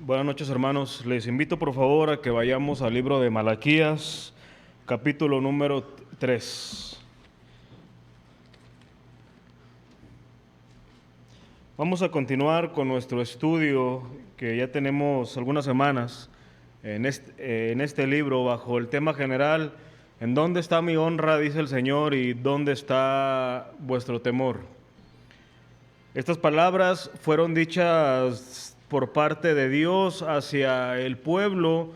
Buenas noches, hermanos. Les invito por favor a que vayamos al libro de Malaquías, capítulo número 3. Vamos a continuar con nuestro estudio que ya tenemos algunas semanas en este libro bajo el tema general: ¿en dónde está mi honra?, dice el Señor, y ¿dónde está vuestro temor? Estas palabras fueron dichas por parte de Dios hacia el pueblo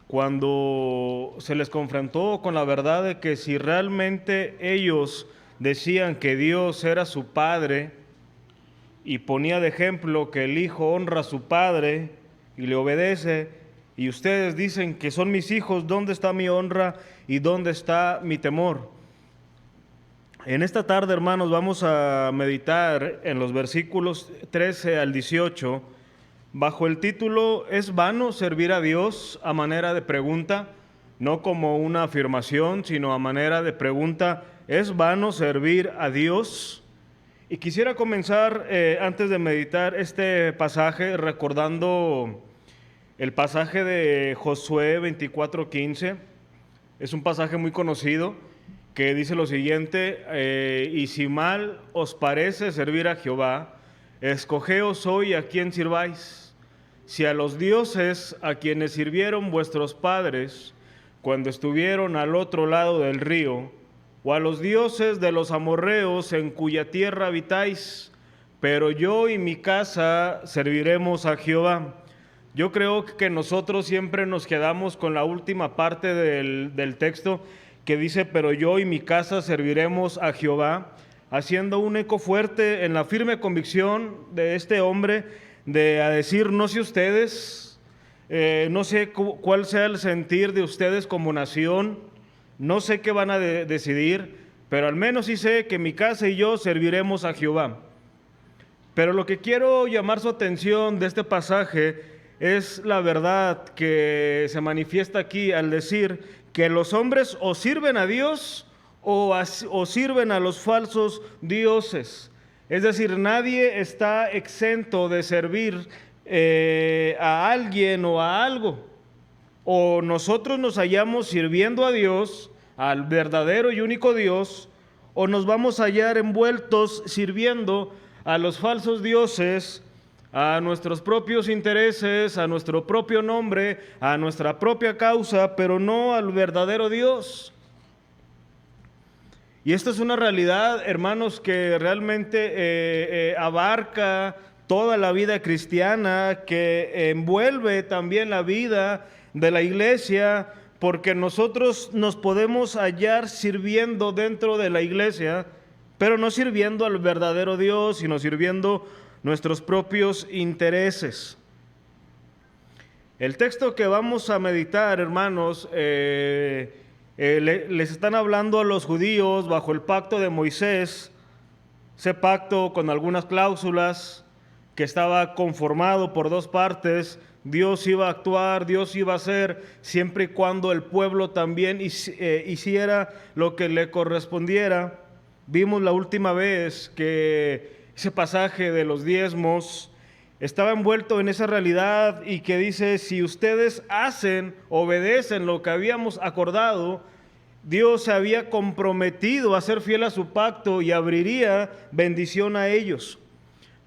cuando se les confrontó con la verdad de que si realmente ellos decían que Dios era su Padre y ponía de ejemplo que el Hijo honra a su Padre y le obedece, y ustedes dicen que son mis hijos, ¿dónde está mi honra y dónde está mi temor? En esta tarde, hermanos, vamos a meditar en los versículos 13 al 18 bajo el título ¿Es vano servir a Dios?, a manera de pregunta, no como una afirmación, sino a manera de pregunta. ¿Es vano servir a Dios? Y quisiera comenzar, antes de meditar este pasaje, recordando el pasaje de Josué 24:15. Es un pasaje muy conocido que dice lo siguiente: y si mal os parece servir a Jehová, escogeos hoy a quién sirváis, si a los dioses a quienes sirvieron vuestros padres cuando estuvieron al otro lado del río, o a los dioses de los amorreos en cuya tierra habitáis, pero yo y mi casa serviremos a Jehová. Yo creo que nosotros siempre nos quedamos con la última parte del texto que dice, pero yo y mi casa serviremos a Jehová, haciendo un eco fuerte en la firme convicción de este hombre de decir, no sé ustedes, no sé cuál sea el sentir de ustedes como nación, no sé qué van a decidir, pero al menos sí sé que mi casa y yo serviremos a Jehová. Pero lo que quiero llamar su atención de este pasaje es la verdad que se manifiesta aquí al decir que los hombres o sirven a Dios o sirven a los falsos dioses. Es decir, nadie está exento de servir a alguien o a algo. O nosotros nos hallamos sirviendo a Dios, al verdadero y único Dios, o nos vamos a hallar envueltos sirviendo a los falsos dioses, a nuestros propios intereses, a nuestro propio nombre, a nuestra propia causa, pero no al verdadero Dios. Y esta es una realidad, hermanos, que realmente abarca toda la vida cristiana, que envuelve también la vida de la iglesia, porque nosotros nos podemos hallar sirviendo dentro de la iglesia, pero no sirviendo al verdadero Dios, sino sirviendo nuestros propios intereses. El texto que vamos a meditar, hermanos, les están hablando a los judíos bajo el pacto de Moisés, ese pacto con algunas cláusulas que estaba conformado por dos partes. Dios iba a actuar, Dios iba a hacer, siempre y cuando el pueblo también hiciera lo que le correspondiera. Vimos la última vez que ese pasaje de los diezmos estaba envuelto en esa realidad y que dice, si ustedes obedecen lo que habíamos acordado, Dios se había comprometido a ser fiel a su pacto y abriría bendición a ellos.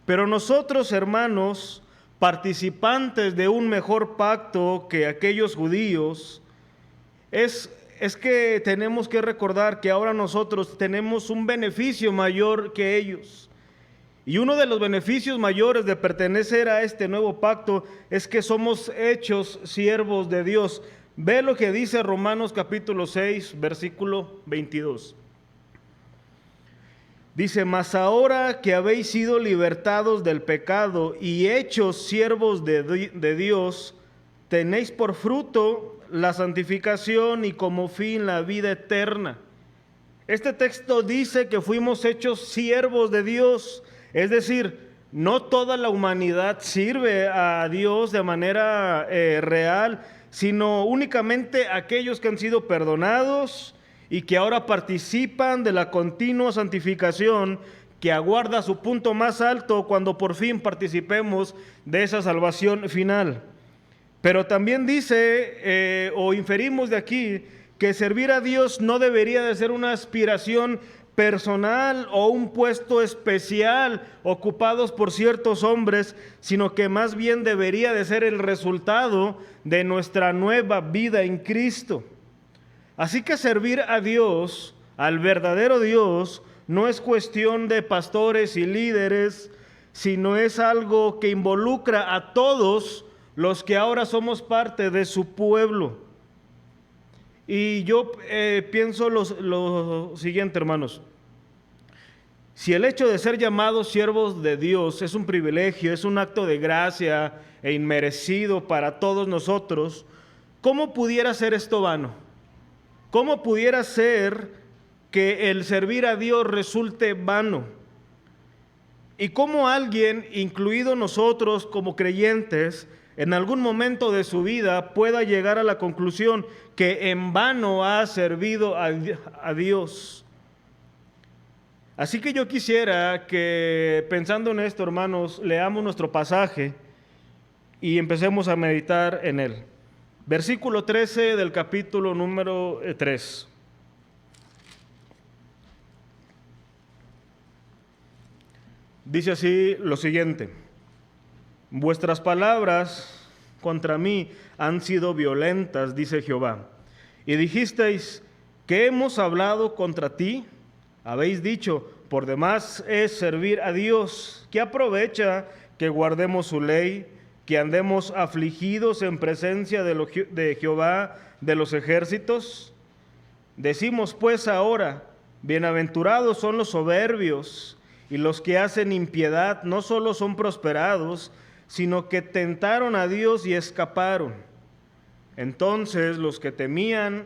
Pero nosotros, hermanos, participantes de un mejor pacto que aquellos judíos, es que tenemos que recordar que ahora nosotros tenemos un beneficio mayor que ellos. Y uno de los beneficios mayores de pertenecer a este nuevo pacto es que somos hechos siervos de Dios. Ve lo que dice Romanos capítulo 6, versículo 22. Dice, mas ahora que habéis sido libertados del pecado y hechos siervos de Dios, tenéis por fruto la santificación y como fin la vida eterna. Este texto dice que fuimos hechos siervos de Dios. Es decir, no toda la humanidad sirve a Dios de manera real, sino únicamente aquellos que han sido perdonados y que ahora participan de la continua santificación que aguarda su punto más alto cuando por fin participemos de esa salvación final. Pero también dice, o inferimos de aquí, que servir a Dios no debería de ser una aspiración personal o un puesto especial ocupados por ciertos hombres, sino que más bien debería de ser el resultado de nuestra nueva vida en Cristo. Así que servir a Dios, al verdadero Dios, no es cuestión de pastores y líderes, sino es algo que involucra a todos los que ahora somos parte de su pueblo. Y yo pienso lo siguiente, hermanos. Si el hecho de ser llamados siervos de Dios es un privilegio, es un acto de gracia e inmerecido para todos nosotros, ¿cómo pudiera ser esto vano? ¿Cómo pudiera ser que el servir a Dios resulte vano? ¿Y cómo alguien, incluido nosotros como creyentes, en algún momento de su vida pueda llegar a la conclusión que en vano ha servido a Dios? Así que yo quisiera que, pensando en esto, hermanos, leamos nuestro pasaje y empecemos a meditar en él. Versículo 13 del capítulo número 3. Dice así lo siguiente: vuestras palabras contra mí han sido violentas, dice Jehová. Y dijisteis, ¿qué hemos hablado contra ti? Habéis dicho, por demás es servir a Dios. ¿Qué aprovecha que guardemos su ley, que andemos afligidos en presencia de Jehová de los ejércitos? Decimos pues ahora, bienaventurados son los soberbios, y los que hacen impiedad no solo son prosperados, sino que tentaron a Dios y escaparon. Entonces los que temían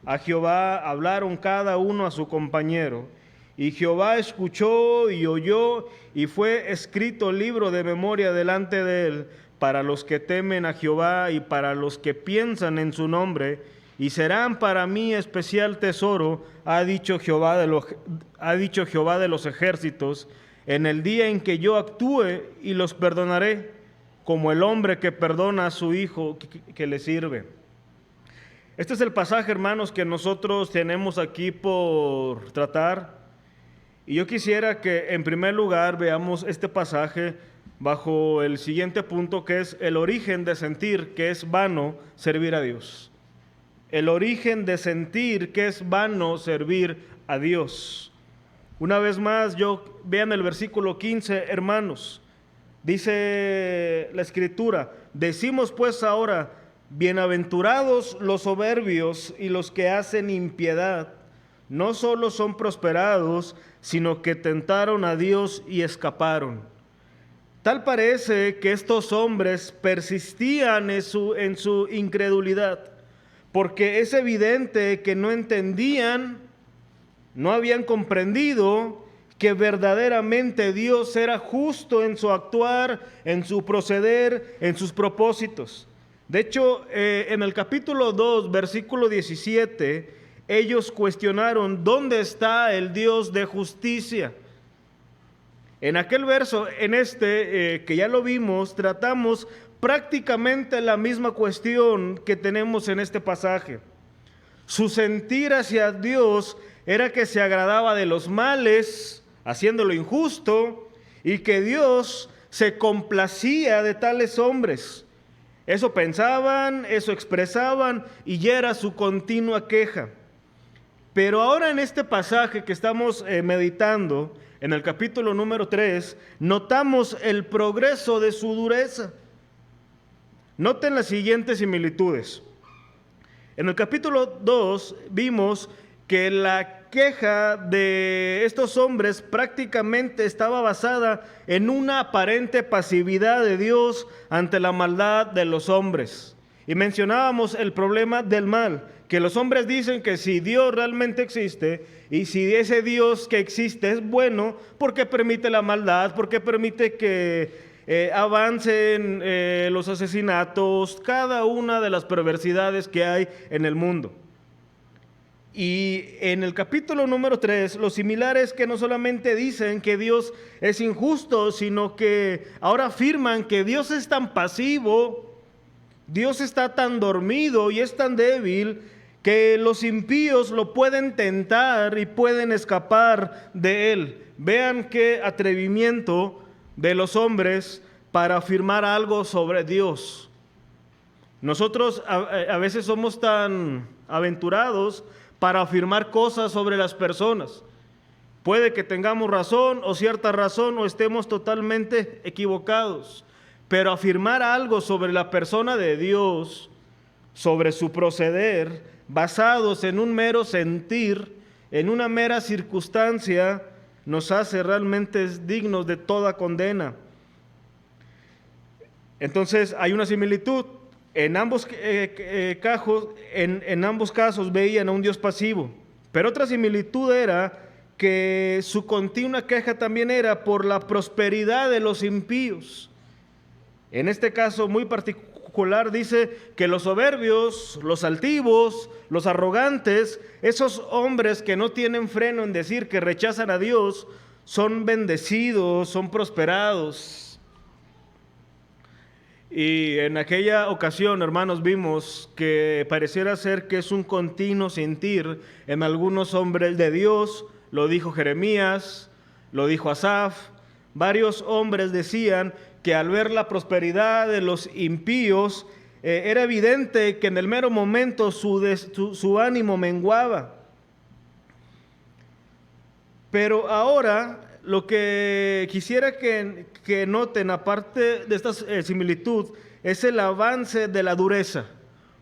a Jehová hablaron cada uno a su compañero, y Jehová escuchó y oyó, y fue escrito libro de memoria delante de él, para los que temen a Jehová y para los que piensan en su nombre, y serán para mí especial tesoro, ha dicho Jehová de los ejércitos, en el día en que yo actúe y los perdonaré, como el hombre que perdona a su hijo que le sirve. Este es el pasaje, hermanos, que nosotros tenemos aquí por tratar. Y yo quisiera que en primer lugar veamos este pasaje bajo el siguiente punto, que es el origen de sentir que es vano servir a Dios. El origen de sentir que es vano servir a Dios. Una vez más, vean el versículo 15, hermanos. Dice la Escritura, decimos pues ahora, bienaventurados los soberbios y los que hacen impiedad, no solo son prosperados, sino que tentaron a Dios y escaparon. Tal parece que estos hombres persistían en su incredulidad, porque es evidente que no entendían, no habían comprendido que verdaderamente Dios era justo en su actuar, en su proceder, en sus propósitos. De hecho, en el capítulo 2, versículo 17, ellos cuestionaron, ¿dónde está el Dios de justicia? En aquel verso, en que ya lo vimos, tratamos prácticamente la misma cuestión que tenemos en este pasaje. Su sentir hacia Dios era que se agradaba de los males, haciendo lo injusto, y que Dios se complacía de tales hombres. Eso pensaban, eso expresaban, y ya era su continua queja. Pero ahora en este pasaje que estamos meditando, en el capítulo número 3, notamos el progreso de su dureza. Noten las siguientes similitudes. En el capítulo 2 vimos que la queja de estos hombres prácticamente estaba basada en una aparente pasividad de Dios ante la maldad de los hombres. Y mencionábamos el problema del mal, que los hombres dicen que si Dios realmente existe y si ese Dios que existe es bueno, ¿por qué permite la maldad? ¿Por qué permite que avancen los asesinatos, cada una de las perversidades que hay en el mundo? Y en el capítulo número 3, lo similar es que no solamente dicen que Dios es injusto, sino que ahora afirman que Dios es tan pasivo, Dios está tan dormido y es tan débil que los impíos lo pueden tentar y pueden escapar de él. Vean qué atrevimiento de los hombres para afirmar algo sobre Dios. Nosotros a veces somos tan aventurados para afirmar cosas sobre las personas. Puede que tengamos razón o cierta razón o estemos totalmente equivocados, pero afirmar algo sobre la persona de Dios, sobre su proceder, basados en un mero sentir, en una mera circunstancia, nos hace realmente dignos de toda condena. Entonces hay una similitud. En ambos casos veían a un Dios pasivo, pero otra similitud era que su continua queja también era por la prosperidad de los impíos. En este caso muy particular dice que los soberbios, los altivos, los arrogantes, esos hombres que no tienen freno en decir que rechazan a Dios, son bendecidos, son prosperados. Y en aquella ocasión, hermanos, vimos que pareciera ser que es un continuo sentir en algunos hombres de Dios. Lo dijo Jeremías, lo dijo Asaf. Varios hombres decían que al ver la prosperidad de los impíos, era evidente que en el mero momento su ánimo menguaba. Pero ahora lo que quisiera que noten, aparte de esta similitud, es el avance de la dureza.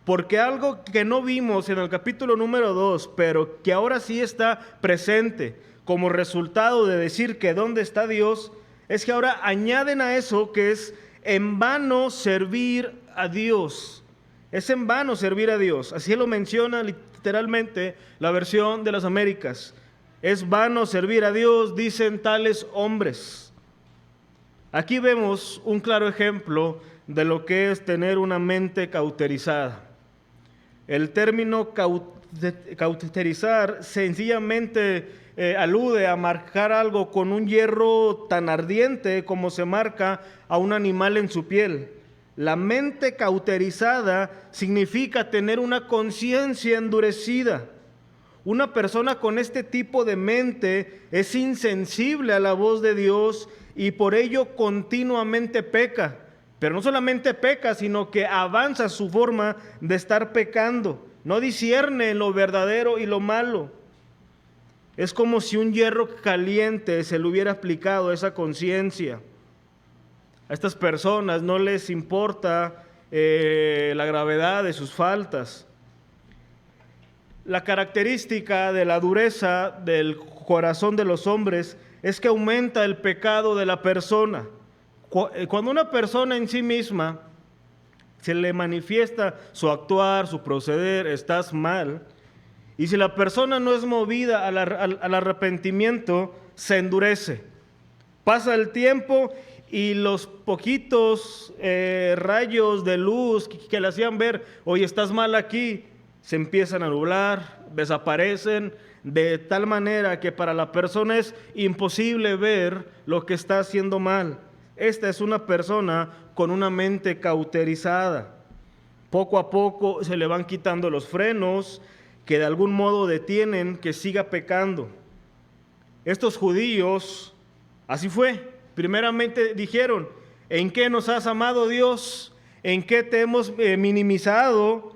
Porque algo que no vimos en el capítulo número 2, pero que ahora sí está presente como resultado de decir que ¿dónde está Dios?, es que ahora añaden a eso que es en vano servir a Dios. Es en vano servir a Dios. Así lo menciona literalmente la versión de las Américas. Es vano servir a Dios, dicen tales hombres. Aquí vemos un claro ejemplo de lo que es tener una mente cauterizada. El término cauterizar sencillamente alude a marcar algo con un hierro tan ardiente como se marca a un animal en su piel. La mente cauterizada significa tener una conciencia endurecida. Una persona con este tipo de mente es insensible a la voz de Dios y por ello continuamente peca. Pero no solamente peca, sino que avanza su forma de estar pecando. No discierne lo verdadero y lo malo. Es como si un hierro caliente se le hubiera aplicado a esa conciencia. A estas personas no les importa la gravedad de sus faltas. La característica de la dureza del corazón de los hombres es que aumenta el pecado de la persona. Cuando una persona en sí misma se le manifiesta su actuar, su proceder, estás mal, y si la persona no es movida al arrepentimiento, se endurece. Pasa el tiempo y los poquitos rayos de luz que le hacían ver, oye, estás mal aquí, se empiezan a nublar, desaparecen, de tal manera que para la persona es imposible ver lo que está haciendo mal. Esta es una persona con una mente cauterizada. Poco a poco se le van quitando los frenos que de algún modo detienen que siga pecando. Estos judíos, así fue. Primeramente dijeron, ¿en qué nos has amado, Dios? ¿En qué te hemos minimizado?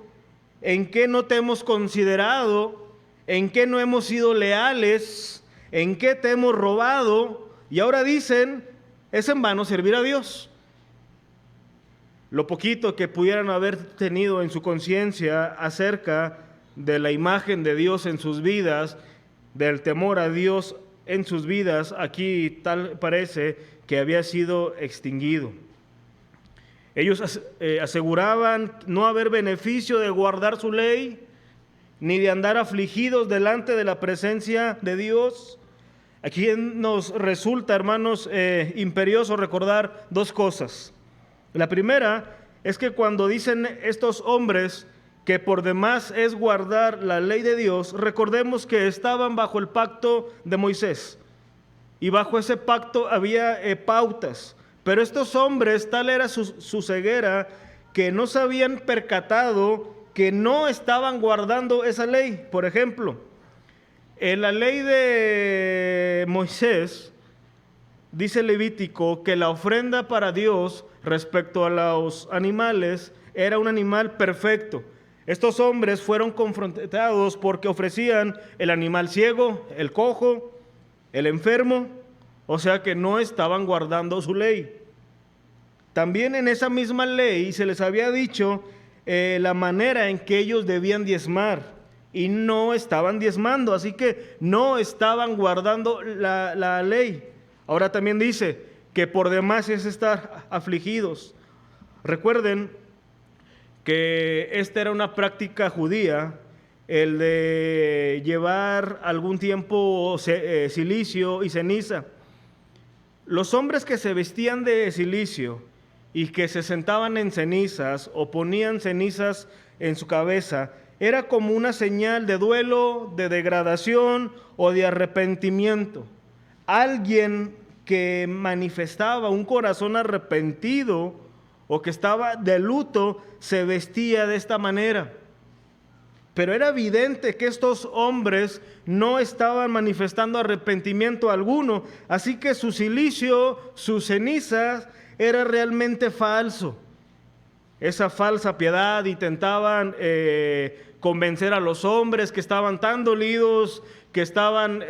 ¿En qué no te hemos considerado? ¿En qué no hemos sido leales? ¿En qué te hemos robado? Y ahora dicen, es en vano servir a Dios. Lo poquito que pudieran haber tenido en su conciencia acerca de la imagen de Dios en sus vidas, del temor a Dios en sus vidas, aquí tal parece que había sido extinguido. Ellos aseguraban no haber beneficio de guardar su ley, ni de andar afligidos delante de la presencia de Dios. Aquí nos resulta, hermanos, imperioso recordar dos cosas. La primera es que cuando dicen estos hombres que por demás es guardar la ley de Dios, recordemos que estaban bajo el pacto de Moisés. Y bajo ese pacto había pautas. Pero estos hombres, tal era su ceguera, que no se habían percatado que no estaban guardando esa ley. Por ejemplo, en la ley de Moisés, dice Levítico que la ofrenda para Dios respecto a los animales era un animal perfecto. Estos hombres fueron confrontados porque ofrecían el animal ciego, el cojo, el enfermo, o sea que no estaban guardando su ley. También en esa misma ley se les había dicho la manera en que ellos debían diezmar y no estaban diezmando, así que no estaban guardando la ley. Ahora también dice que por demás es estar afligidos. Recuerden que esta era una práctica judía, el de llevar algún tiempo cilicio y ceniza. Los hombres que se vestían de cilicio y que se sentaban en cenizas o ponían cenizas en su cabeza, era como una señal de duelo, de degradación o de arrepentimiento. Alguien que manifestaba un corazón arrepentido o que estaba de luto se vestía de esta manera. Pero era evidente que estos hombres no estaban manifestando arrepentimiento alguno, así que su cilicio, sus cenizas, era realmente falso. Esa falsa piedad, intentaban convencer a los hombres que estaban tan dolidos, que estaban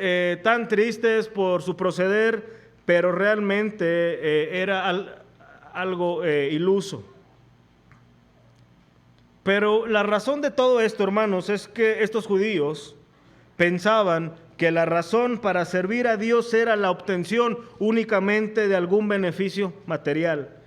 tan tristes por su proceder, pero realmente era algo iluso. Pero la razón de todo esto, hermanos, es que estos judíos pensaban que la razón para servir a Dios era la obtención únicamente de algún beneficio material.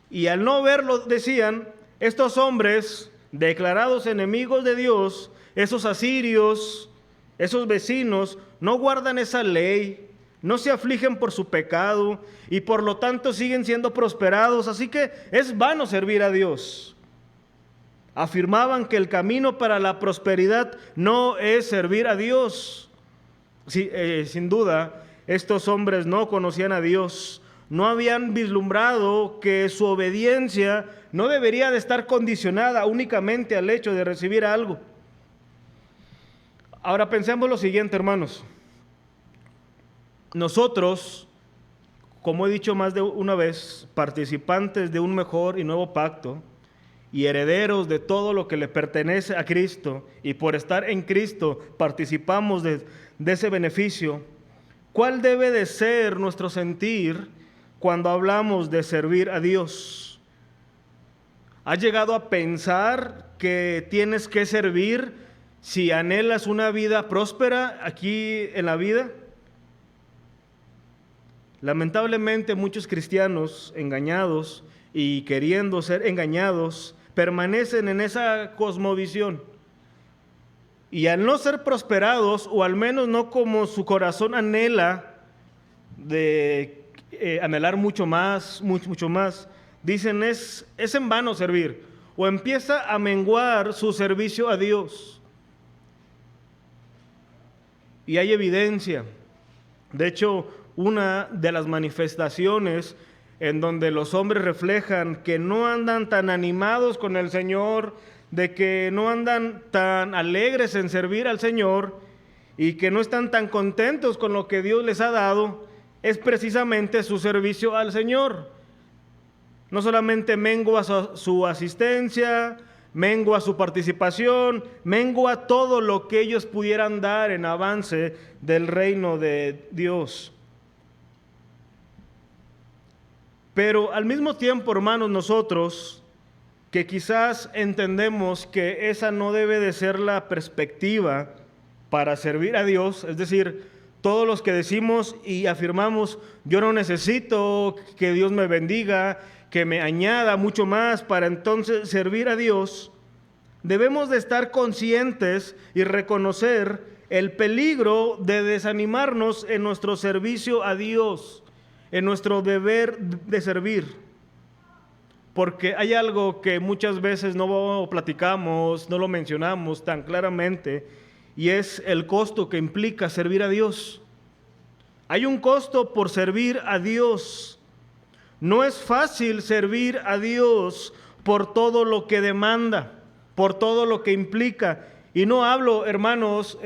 Y al no verlo, decían, estos hombres declarados enemigos de Dios, esos asirios, esos vecinos, no guardan esa ley, no se afligen por su pecado y por lo tanto siguen siendo prosperados, así que es vano servir a Dios. Afirmaban que el camino para la prosperidad no es servir a Dios. Sí, sin duda, estos hombres no conocían a Dios, no habían vislumbrado que su obediencia no debería de estar condicionada únicamente al hecho de recibir algo. Ahora pensemos lo siguiente, hermanos. Nosotros, como he dicho más de una vez, participantes de un mejor y nuevo pacto, y herederos de todo lo que le pertenece a Cristo, y por estar en Cristo participamos de ese beneficio, ¿cuál debe de ser nuestro sentir cuando hablamos de servir a Dios? ¿Has llegado a pensar que tienes que servir si anhelas una vida próspera aquí en la vida? Lamentablemente muchos cristianos engañados y queriendo ser engañados permanecen en esa cosmovisión. Y al no ser prosperados, o al menos no como su corazón anhela, de anhelar mucho más, dicen es en vano servir, o empieza a menguar su servicio a Dios. Y hay evidencia. De hecho, una de las manifestaciones en donde los hombres reflejan que no andan tan animados con el Señor, de que no andan tan alegres en servir al Señor y que no están tan contentos con lo que Dios les ha dado, es precisamente su servicio al Señor. No solamente mengua su asistencia, mengua su participación, mengua todo lo que ellos pudieran dar en avance del reino de Dios. Pero al mismo tiempo, hermanos, nosotros que quizás entendemos que esa no debe de ser la perspectiva para servir a Dios, es decir, todos los que decimos y afirmamos, yo no necesito que Dios me bendiga, que me añada mucho más para entonces servir a Dios, debemos de estar conscientes y reconocer el peligro de desanimarnos en nuestro servicio a Dios, en nuestro deber de servir. Porque hay algo que muchas veces no platicamos, no lo mencionamos tan claramente, y es el costo que implica servir a Dios. Hay un costo por servir a Dios. No es fácil servir a Dios por todo lo que demanda, por todo lo que implica. Y no hablo, hermanos,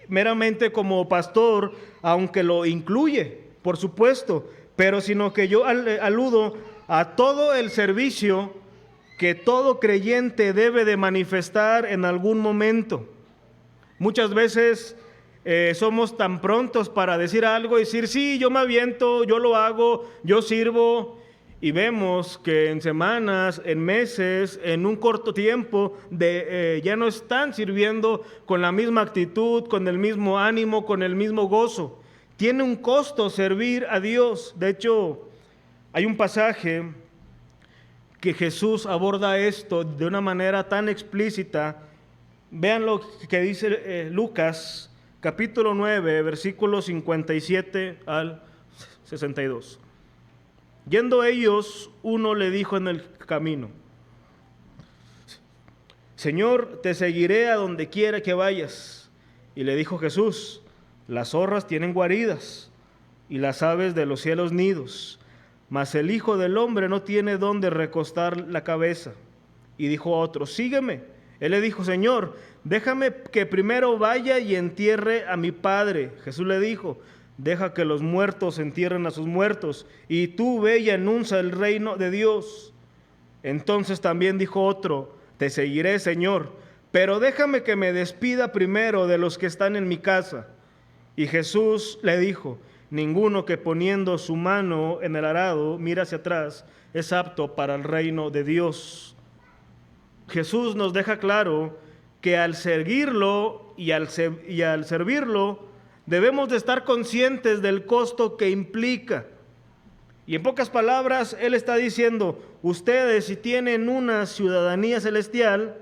meramente como pastor, aunque lo incluye, por supuesto, pero sino que yo aludo a todo el servicio que todo creyente debe de manifestar en algún momento. Muchas veces somos tan prontos para decir algo y decir, sí, yo me aviento, yo lo hago, yo sirvo, y vemos que en semanas, en meses, en un corto tiempo, ya no están sirviendo con la misma actitud, con el mismo ánimo, con el mismo gozo. Tiene un costo servir a Dios. De hecho, hay un pasaje que Jesús aborda esto de una manera tan explícita. Vean lo que dice Lucas, capítulo 9, versículos 57 al 62. Yendo ellos, uno le dijo en el camino, Señor, te seguiré a donde quiera que vayas. Y le dijo Jesús, las zorras tienen guaridas y las aves de los cielos nidos, mas el Hijo del Hombre no tiene dónde recostar la cabeza. Y dijo a otro, sígueme. Él le dijo, Señor, déjame que primero vaya y entierre a mi padre. Jesús le dijo, deja que los muertos entierren a sus muertos, y tú ve y anuncia el reino de Dios. Entonces también dijo otro, te seguiré, Señor, pero déjame que me despida primero de los que están en mi casa. Y Jesús le dijo, ninguno que poniendo su mano en el arado mira hacia atrás es apto para el reino de Dios. Jesús nos deja claro que al seguirlo y al servirlo, debemos de estar conscientes del costo que implica. Y en pocas palabras, Él está diciendo, ustedes si tienen una ciudadanía celestial,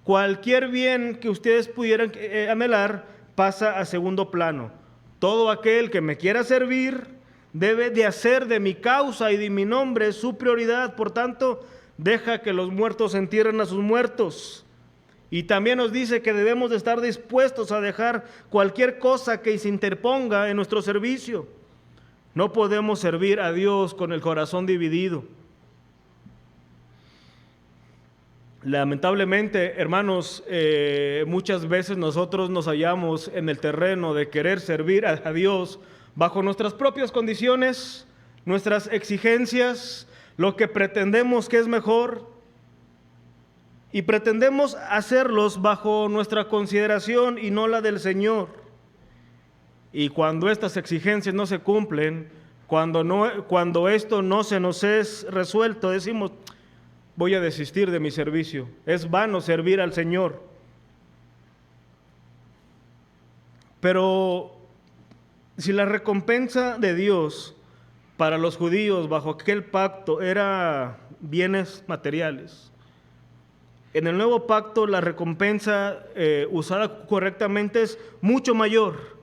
cualquier bien que ustedes pudieran anhelar pasa a segundo plano. Todo aquel que me quiera servir debe de hacer de mi causa y de mi nombre su prioridad. Por tanto, deja que los muertos entierren a sus muertos. Y también nos dice que debemos de estar dispuestos a dejar cualquier cosa que se interponga en nuestro servicio. No podemos servir a Dios con el corazón dividido. Lamentablemente, hermanos, muchas veces nosotros nos hallamos en el terreno de querer servir a Dios bajo nuestras propias condiciones, nuestras exigencias, lo que pretendemos que es mejor, y pretendemos hacerlos bajo nuestra consideración y no la del Señor. Y cuando estas exigencias no se cumplen, cuando esto no se nos es resuelto, decimos, voy a desistir de mi servicio. Es vano servir al Señor. Pero si la recompensa de Dios para los judíos bajo aquel pacto era bienes materiales, en el nuevo pacto la recompensa usada correctamente es mucho mayor,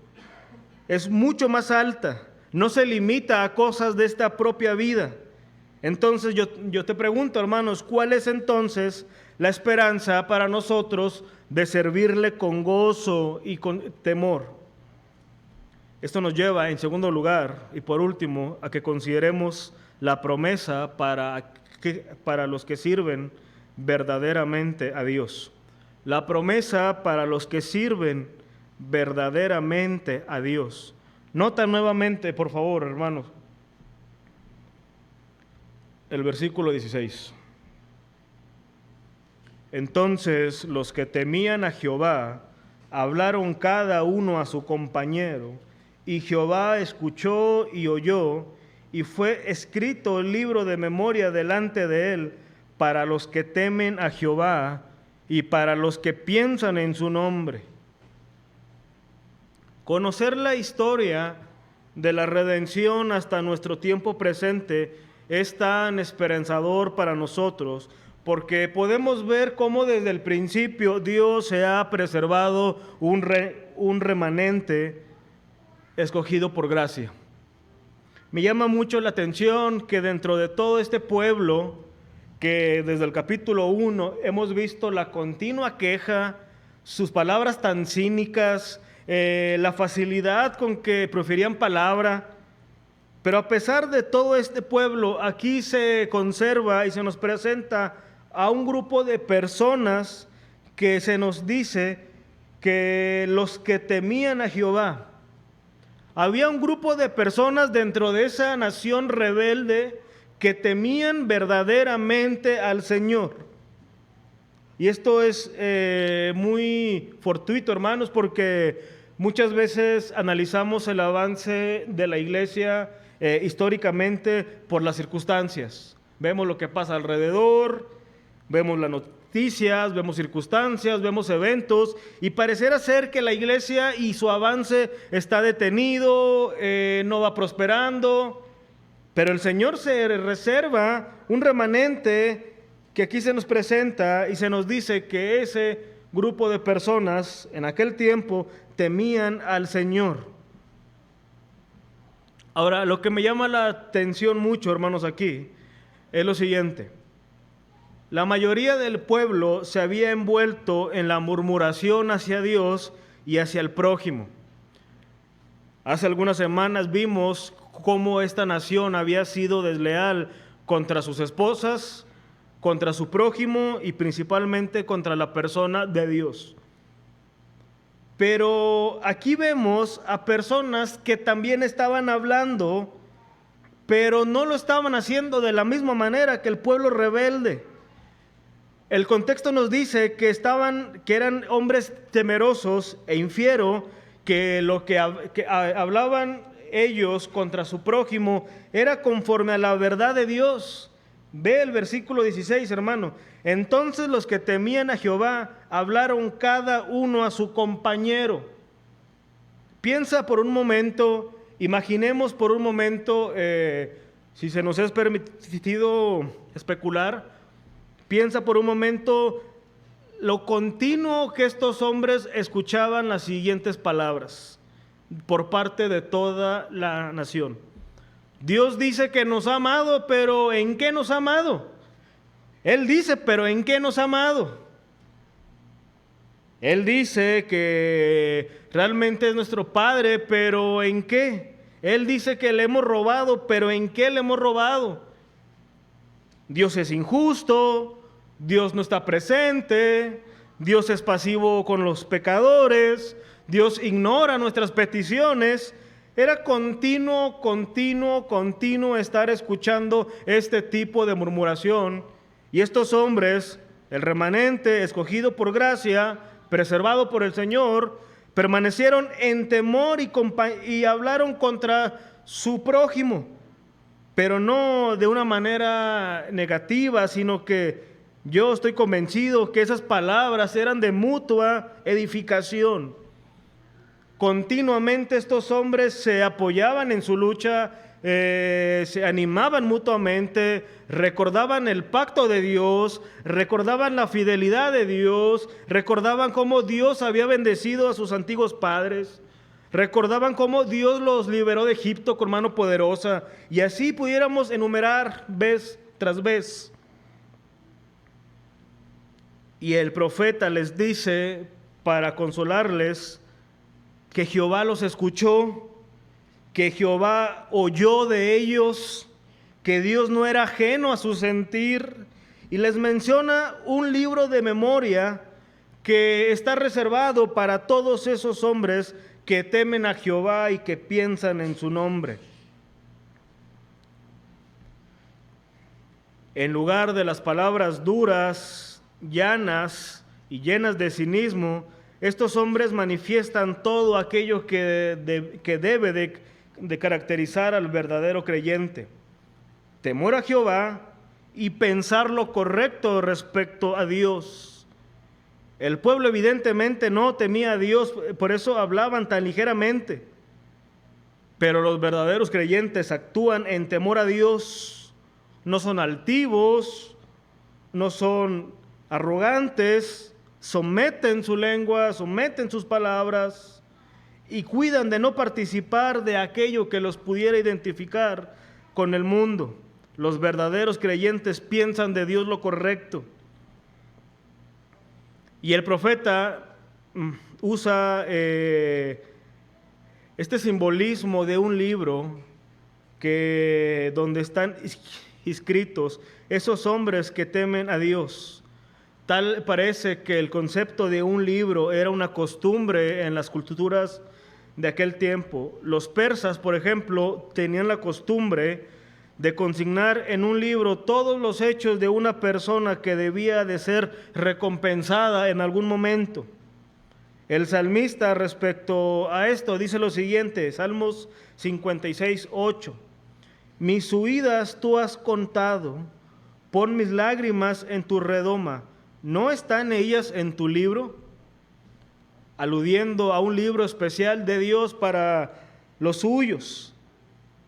es mucho más alta, no se limita a cosas de esta propia vida. Entonces yo te pregunto, hermanos, ¿cuál es entonces la esperanza para nosotros de servirle con gozo y con temor? Esto nos lleva, en segundo lugar, y por último, a que consideremos la promesa para los que sirven verdaderamente a Dios. La promesa para los que sirven verdaderamente a Dios. Nota nuevamente, por favor, hermanos, el versículo 16. Entonces los que temían a Jehová hablaron cada uno a su compañero, y Jehová escuchó y oyó, y fue escrito el libro de memoria delante de él para los que temen a Jehová y para los que piensan en su nombre. Conocer la historia de la redención hasta nuestro tiempo presente es tan esperanzador para nosotros, porque podemos ver cómo desde el principio Dios se ha preservado un remanente escogido por gracia. Me llama mucho la atención que dentro de todo este pueblo, que desde el capítulo 1 hemos visto la continua queja, sus palabras tan cínicas, la facilidad con que proferían palabra, Pero a pesar de todo este pueblo, aquí se conserva y se nos presenta a un grupo de personas que se nos dice que los que temían a Jehová. Había un grupo de personas dentro de esa nación rebelde que temían verdaderamente al Señor. Y esto es muy fortuito, hermanos, porque muchas veces analizamos el avance de la iglesia históricamente por las circunstancias. Vemos lo que pasa alrededor, vemos las noticias, vemos circunstancias, vemos eventos, y pareciera ser que la iglesia y su avance está detenido, no va prosperando, pero el Señor se reserva un remanente que aquí se nos presenta y se nos dice que ese grupo de personas en aquel tiempo temían al Señor. Ahora, lo que me llama la atención mucho, hermanos, aquí es lo siguiente. La mayoría del pueblo se había envuelto en la murmuración hacia Dios y hacia el prójimo. Hace algunas semanas vimos cómo esta nación había sido desleal contra sus esposas, contra su prójimo y principalmente contra la persona de Dios. Pero aquí vemos a personas que también estaban hablando, pero no lo estaban haciendo de la misma manera que el pueblo rebelde. El contexto nos dice que eran hombres temerosos, e infiero que lo que hablaban ellos contra su prójimo era conforme a la verdad de Dios. Ve el versículo 16, hermano. Entonces los que temían a Jehová hablaron cada uno a su compañero. Piensa por un momento, imaginemos por un momento, si se nos es permitido especular, piensa por un momento lo continuo que estos hombres escuchaban las siguientes palabras por parte de toda la nación. Dios dice que nos ha amado, pero ¿en qué nos ha amado? Él dice, pero ¿en qué nos ha amado? Él dice que realmente es nuestro Padre, pero ¿en qué? Él dice que le hemos robado, pero ¿en qué le hemos robado? Dios es injusto, Dios no está presente, Dios es pasivo con los pecadores, Dios ignora nuestras peticiones. Era continuo estar escuchando este tipo de murmuración. Y estos hombres, el remanente escogido por gracia, preservado por el Señor, permanecieron en temor y hablaron contra su prójimo, pero no de una manera negativa, sino que yo estoy convencido que esas palabras eran de mutua edificación. Continuamente estos hombres se apoyaban en su lucha, se animaban mutuamente, recordaban el pacto de Dios, recordaban la fidelidad de Dios, recordaban cómo Dios había bendecido a sus antiguos padres, recordaban cómo Dios los liberó de Egipto con mano poderosa, y así pudiéramos enumerar vez tras vez. Y el profeta les dice, para consolarles, que Jehová los escuchó, que Jehová oyó de ellos, que Dios no era ajeno a su sentir, y les menciona un libro de memoria que está reservado para todos esos hombres que temen a Jehová y que piensan en su nombre. En lugar de las palabras duras, llanas y llenas de cinismo, estos hombres manifiestan todo aquello que debe de caracterizar al verdadero creyente: temor a Jehová y pensar lo correcto respecto a Dios. El pueblo evidentemente no temía a Dios, por eso hablaban tan ligeramente. Pero los verdaderos creyentes actúan en temor a Dios. No son altivos, no son arrogantes, someten su lengua, someten sus palabras y cuidan de no participar de aquello que los pudiera identificar con el mundo. Los verdaderos creyentes piensan de Dios lo correcto. Y el profeta usa este simbolismo de un libro que donde están inscritos esos hombres que temen a Dios. Tal parece que el concepto de un libro era una costumbre en las culturas de aquel tiempo. Los persas, por ejemplo, tenían la costumbre de consignar en un libro todos los hechos de una persona que debía de ser recompensada en algún momento. El salmista respecto a esto dice lo siguiente, Salmos 56:8: mis huidas tú has contado, pon mis lágrimas en tu redoma, ¿no están ellas en tu libro? Aludiendo a un libro especial de Dios para los suyos.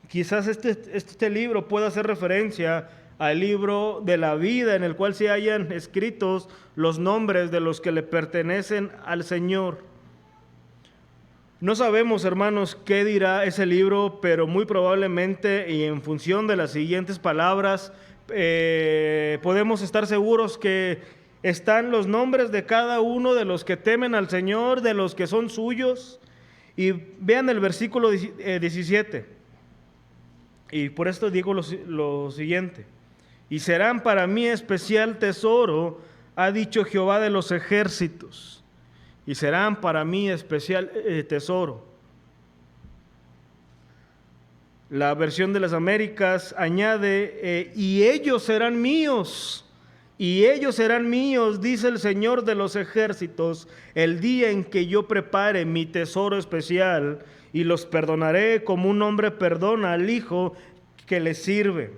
Quizás este libro pueda hacer referencia al libro de la vida en el cual se hayan escritos los nombres de los que le pertenecen al Señor. No sabemos, hermanos, qué dirá ese libro, pero muy probablemente, y en función de las siguientes palabras, podemos estar seguros que están los nombres de cada uno de los que temen al Señor, de los que son suyos. Y vean el versículo 17. Y por esto digo lo siguiente: y serán para mí especial tesoro, ha dicho Jehová de los ejércitos, y serán para mí especial tesoro. La versión de las Américas añade, y ellos serán míos, dice el Señor de los ejércitos, el día en que yo prepare mi tesoro especial, y los perdonaré como un hombre perdona al hijo que le sirve.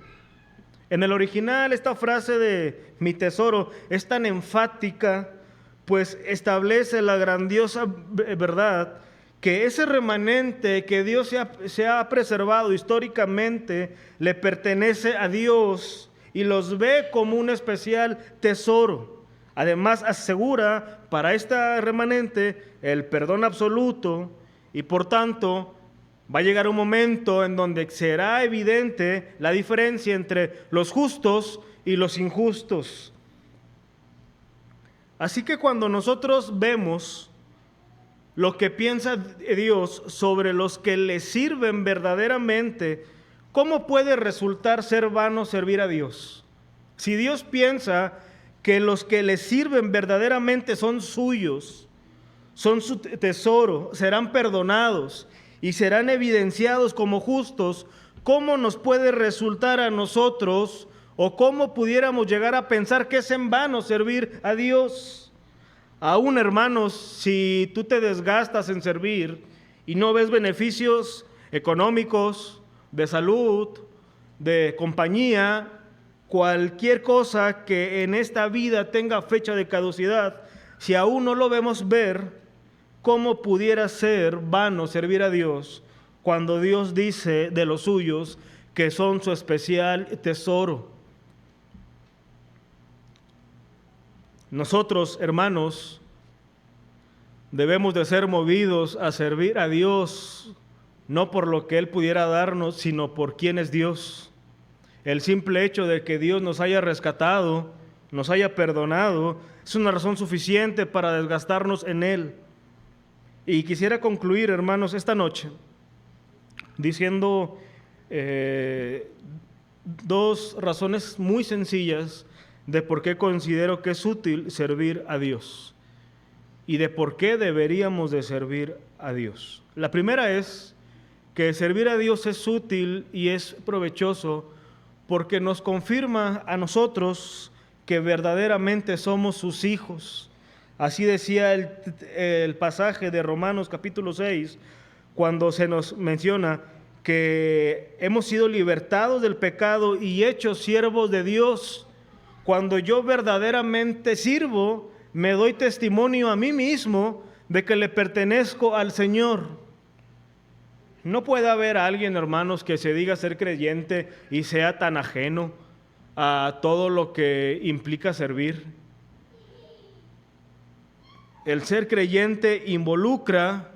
En el original, esta frase de mi tesoro es tan enfática, pues establece la grandiosa verdad que ese remanente que Dios se ha preservado históricamente le pertenece a Dios y los ve como un especial tesoro. Además, asegura para este remanente el perdón absoluto, y por tanto va a llegar un momento en donde será evidente la diferencia entre los justos y los injustos. Así que cuando nosotros vemos lo que piensa Dios sobre los que le sirven verdaderamente, ¿cómo puede resultar ser vano servir a Dios? Si Dios piensa que los que le sirven verdaderamente son suyos, son su tesoro, serán perdonados y serán evidenciados como justos, ¿cómo nos puede resultar a nosotros, o cómo pudiéramos llegar a pensar que es en vano servir a Dios? Aún, hermanos, si tú te desgastas en servir y no ves beneficios económicos, de salud, de compañía, cualquier cosa que en esta vida tenga fecha de caducidad, si aún no lo vemos ver, ¿cómo pudiera ser vano servir a Dios cuando Dios dice de los suyos que son su especial tesoro? Nosotros, hermanos, debemos de ser movidos a servir a Dios, no por lo que Él pudiera darnos, sino por quién es Dios. El simple hecho de que Dios nos haya rescatado, nos haya perdonado, es una razón suficiente para desgastarnos en Él. Y quisiera concluir, hermanos, esta noche diciendo dos razones muy sencillas de por qué considero que es útil servir a Dios y de por qué deberíamos de servir a Dios. La primera es que servir a Dios es útil y es provechoso porque nos confirma a nosotros que verdaderamente somos sus hijos. Así decía el pasaje de Romanos capítulo 6, cuando se nos menciona que hemos sido libertados del pecado y hechos siervos de Dios. Cuando yo verdaderamente sirvo, me doy testimonio a mí mismo de que le pertenezco al Señor. No puede haber alguien, hermanos, que se diga ser creyente y sea tan ajeno a todo lo que implica servir. El ser creyente involucra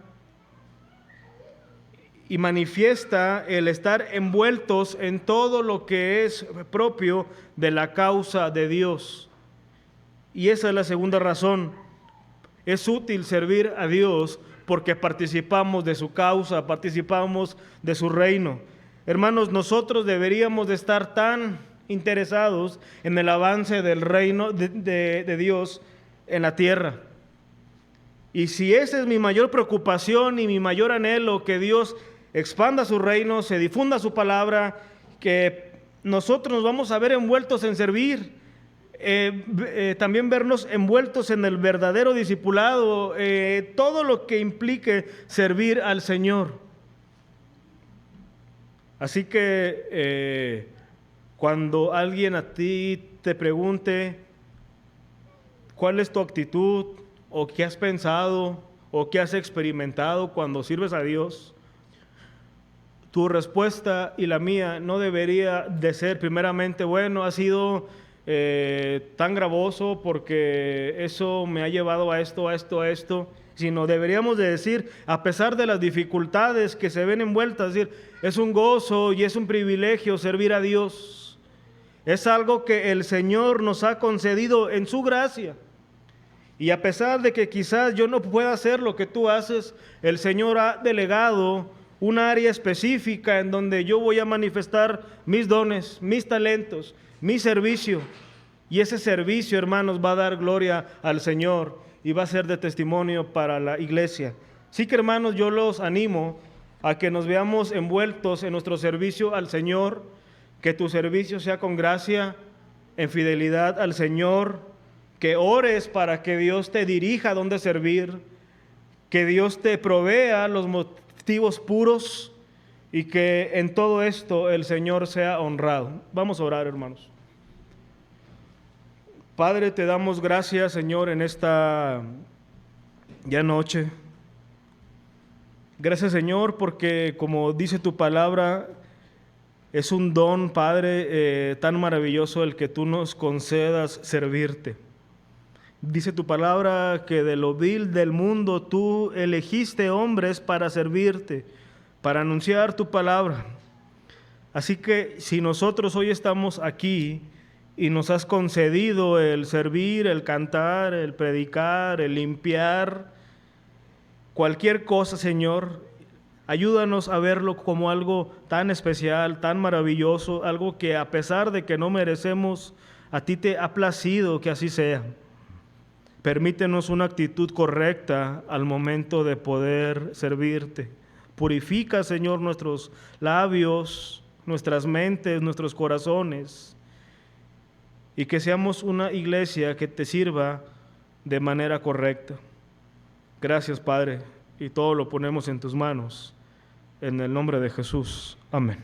y manifiesta el estar envueltos en todo lo que es propio de la causa de Dios. Y esa es la segunda razón. Es útil servir a Dios porque participamos de su causa, participamos de su reino. Hermanos, nosotros deberíamos de estar tan interesados en el avance del reino de Dios en la tierra. Y si esa es mi mayor preocupación y mi mayor anhelo, que Dios expanda su reino, se difunda su palabra, que nosotros nos vamos a ver envueltos en servir, también vernos envueltos en el verdadero discipulado, todo lo que implique servir al Señor. Así que cuando alguien a ti te pregunte cuál es tu actitud, o qué has pensado, o qué has experimentado cuando sirves a Dios, tu respuesta y la mía no debería de ser primeramente, bueno, ha sido tan gravoso porque eso me ha llevado a esto, a esto, a esto, sino deberíamos de decir, a pesar de las dificultades que se ven envueltas, decir, es un gozo y es un privilegio servir a Dios. Es algo que el Señor nos ha concedido en su gracia. Y a pesar de que quizás yo no pueda hacer lo que tú haces, el Señor ha delegado un área específica en donde yo voy a manifestar mis dones, mis talentos, mi servicio. Y ese servicio, hermanos, va a dar gloria al Señor y va a ser de testimonio para la iglesia. Así que, hermanos, yo los animo a que nos veamos envueltos en nuestro servicio al Señor, que tu servicio sea con gracia, en fidelidad al Señor, que ores para que Dios te dirija a dónde servir, que Dios te provea los motivos puros y que en todo esto el Señor sea honrado. Vamos a orar, hermanos. Padre, te damos gracias, Señor, en esta ya noche. Gracias, Señor, porque como dice tu palabra, es un don, Padre, tan maravilloso el que tú nos concedas servirte. Dice tu palabra que de lo vil del mundo tú elegiste hombres para servirte, para anunciar tu palabra. Así que si nosotros hoy estamos aquí y nos has concedido el servir, el cantar, el predicar, el limpiar, cualquier cosa, Señor, ayúdanos a verlo como algo tan especial, tan maravilloso, algo que a pesar de que no merecemos, a ti te ha placido que así sea. Permítenos una actitud correcta al momento de poder servirte. Purifica, Señor, nuestros labios, nuestras mentes, nuestros corazones, y que seamos una iglesia que te sirva de manera correcta. Gracias, Padre, y todo lo ponemos en tus manos. En el nombre de Jesús. Amén.